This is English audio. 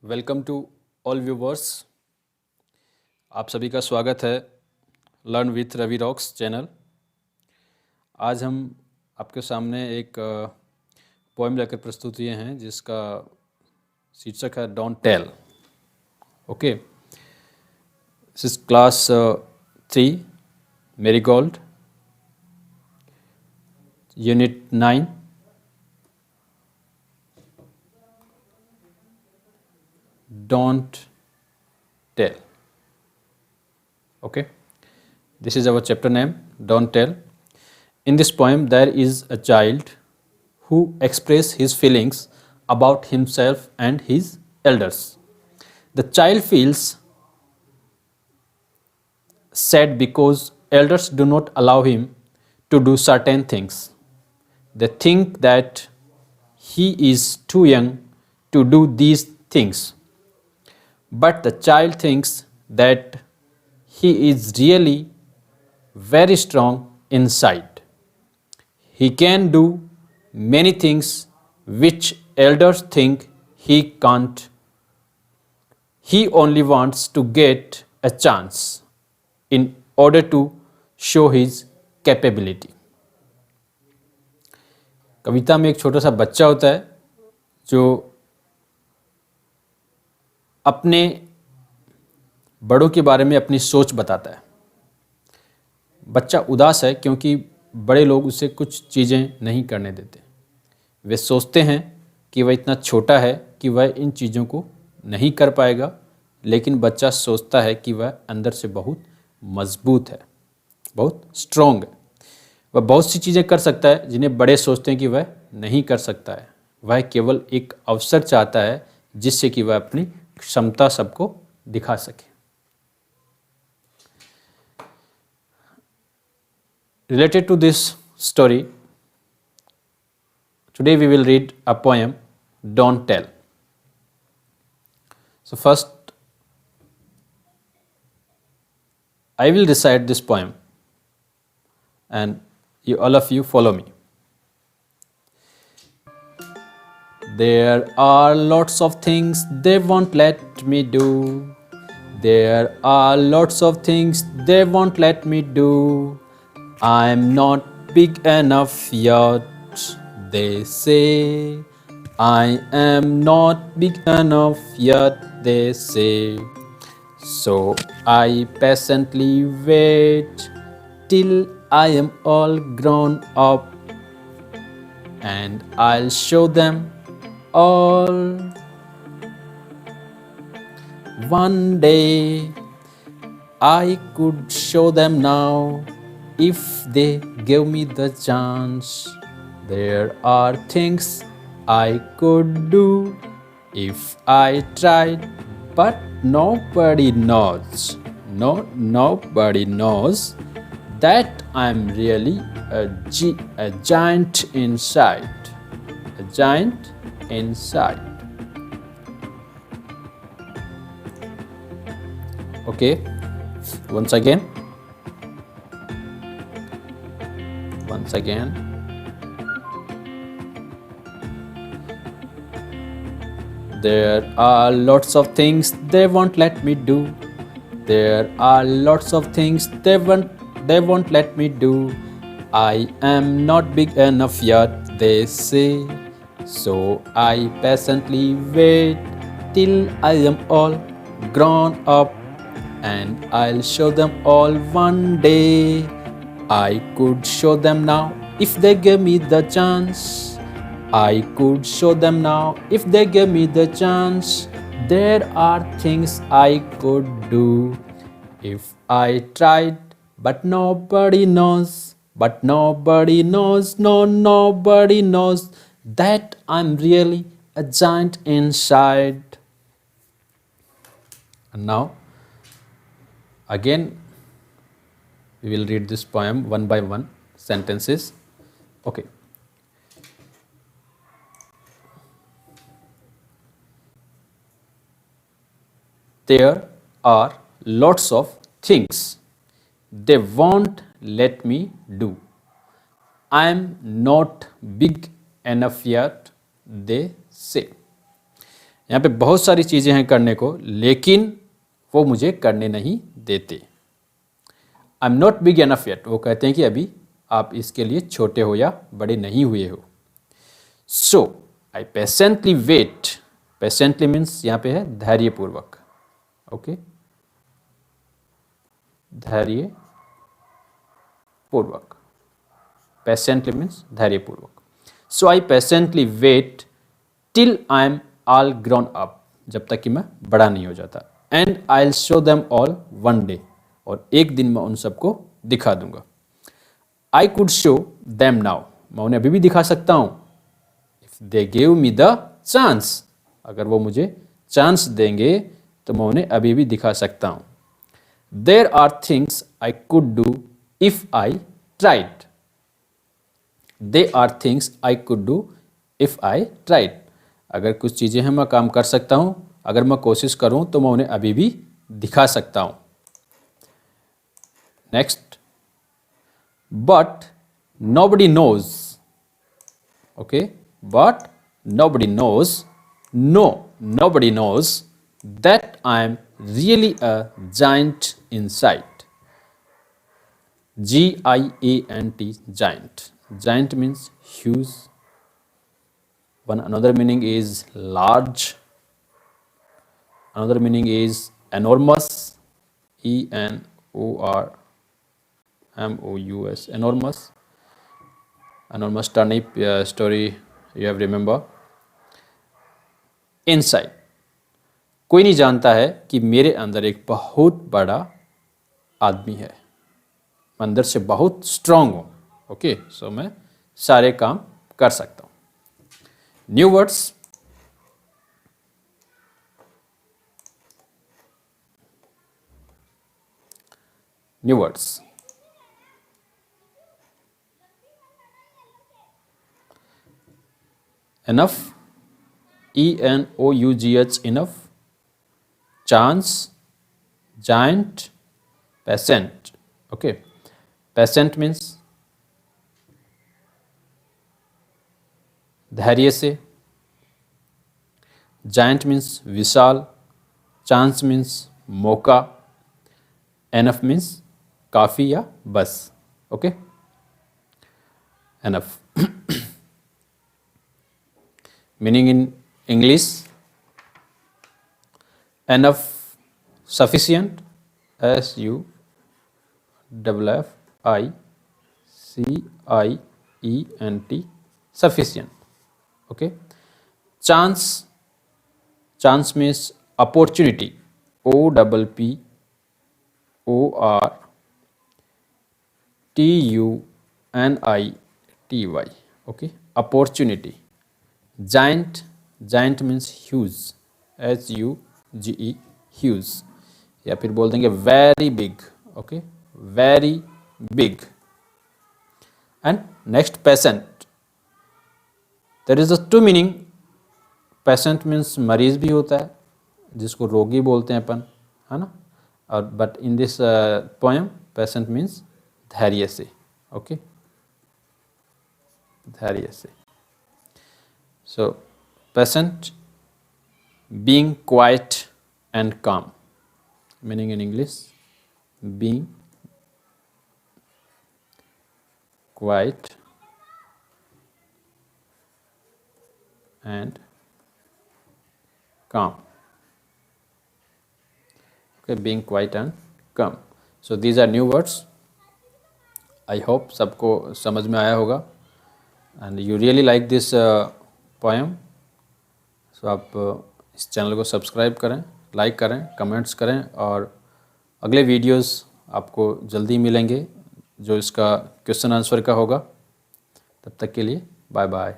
Welcome to all viewers. आप सभी का स्वागत है learn with Ravi rocks channel. आज हम आपके सामने एक पोएम लेकर प्रस्तुत हुए हैं जिसका शीर्षक है don't tell. Okay, this is class 3 marigold unit 9। Don't tell. Okay, this is our chapter name, Don't Tell. In this poem, there is a child who expresses his feelings about himself and his elders. The child feels sad because elders do not allow him to do certain things. They think that he is too young to do these things. But the child thinks that he is really very strong inside. He can do many things which elders think he can't. He only wants to get a chance in order to show his capability. कविता में एक छोटा सा बच्चा होता है जो अपने बड़ों के बारे में अपनी सोच बताता है। बच्चा उदास है क्योंकि बड़े लोग उसे कुछ चीज़ें नहीं करने देते। वे सोचते हैं कि वह इतना छोटा है कि वह इन चीज़ों को नहीं कर पाएगा, लेकिन बच्चा सोचता है कि वह अंदर से बहुत मजबूत है, बहुत स्ट्रॉन्ग है। वह बहुत सी चीज़ें कर सकता है जिन्हें बड़े सोचते हैं कि वह नहीं कर सकता है। वह केवल एक अवसर चाहता है जिससे कि वह अपनी क्षमता सबको दिखा सके। Related to this story, today we will read a poem, Don't Tell. So first, I will recite this poem and all of you follow me. There are lots of things they won't let me do. There are lots of things they won't let me do. I'm not big enough yet, they say. I am not big enough yet, they say. So I patiently wait till I am all grown up, and I'll show them all. One day I could show them now if they gave me the chance. There are things I could do if I tried, but nobody knows. Nobody knows that I'm really a giant inside. A giant inside. Okay, once again. There are lots of things they won't let me do. There are lots of things they won't let me do. I am not big enough yet, they say. So I patiently wait till I am all grown up, and I'll show them all one day. I could show them now if they gave me the chance. I could show them now if they gave me the chance. There are things I could do if I tried, but nobody knows. But nobody knows, no, nobody knows that I'm really a giant inside. And now, again, we will read this poem one by one, sentences. Okay. There are lots of things they won't let me do. I'm not big enough yet, they say. यहाँ पे बहुत सारी चीज़ें हैं करने को, लेकिन वो मुझे करने नहीं देते। I am not big enough yet, वो कहते हैं कि अभी आप इसके लिए छोटे हो या बड़े नहीं हुए हो। So I patiently wait, patiently means यहाँ पे है धैर्यपूर्वक, ओके, धैर्यपूर्वक, पेशेंटली मीन्स धैर्यपूर्वक। So I patiently wait till I am all grown up, जब तक कि मैं बड़ा नहीं हो जाता। And I will show them all one day, और एक दिन मैं उन सबको दिखा दूंगा। I could show them now, मैं उन्हें अभी भी दिखा सकता हूँ। If they give me the chance, अगर वो मुझे चांस देंगे तो मैं उन्हें अभी भी दिखा सकता हूँ। There are things I could do if I tried, they are things I could do if I tried, अगर कुछ चीज़ें हैं मैं काम कर सकता हूँ, अगर मैं कोशिश करूँ तो मैं उन्हें अभी भी दिखा सकता हूँ। Next, but nobody knows, okay, but nobody knows, no nobody knows that I am really a giant inside. Giant, giant. Giant means huge. Another meaning is large. Another meaning is enormous. enormous. Enormous. Enormous turnip story you have remember. Inside. कोई नहीं जानता है कि मेरे अंदर एक बहुत बड़ा आदमी है, अंदर से बहुत स्ट्रांग हूँ, ओके, सो मैं सारे काम कर सकता हूँ। New words, new words, enough, ENOUGH, enough, chance, giant, patient, okay. Patient means धैर्य से, जायंट मीन्स विशाल, चांस मीन्स मौका, एनफ मीन्स काफ़ी या बस, okay, enough. Meaning in English, enough sufficient, SUFFICIENT, sufficient, okay. Chance, chance means opportunity, OPPORTUNITY, okay, opportunity. Giant, giant means huge, HUGE, huge, या फिर बोल देंगे very big, okay, very big. And next, patient. There is a two meaning. Patient means मरीज भी होता है, जिसको रोगी बोलते हैं अपन, है ना, और but in this poem patient means धैर्य से, okay, धैर्य से. So patient, being quiet and calm. Meaning in English, being quiet and calm. Okay, being quiet and calm. So these are new words. I hope सबको समझ में आया होगा, and you really like this poem. So आप इस channel को subscribe करें, like करें, कमेंट्स करें, और अगले वीडियोस आपको जल्दी मिलेंगे जो इसका क्वेश्चन आंसर का होगा। तब तक के लिए बाय बाय।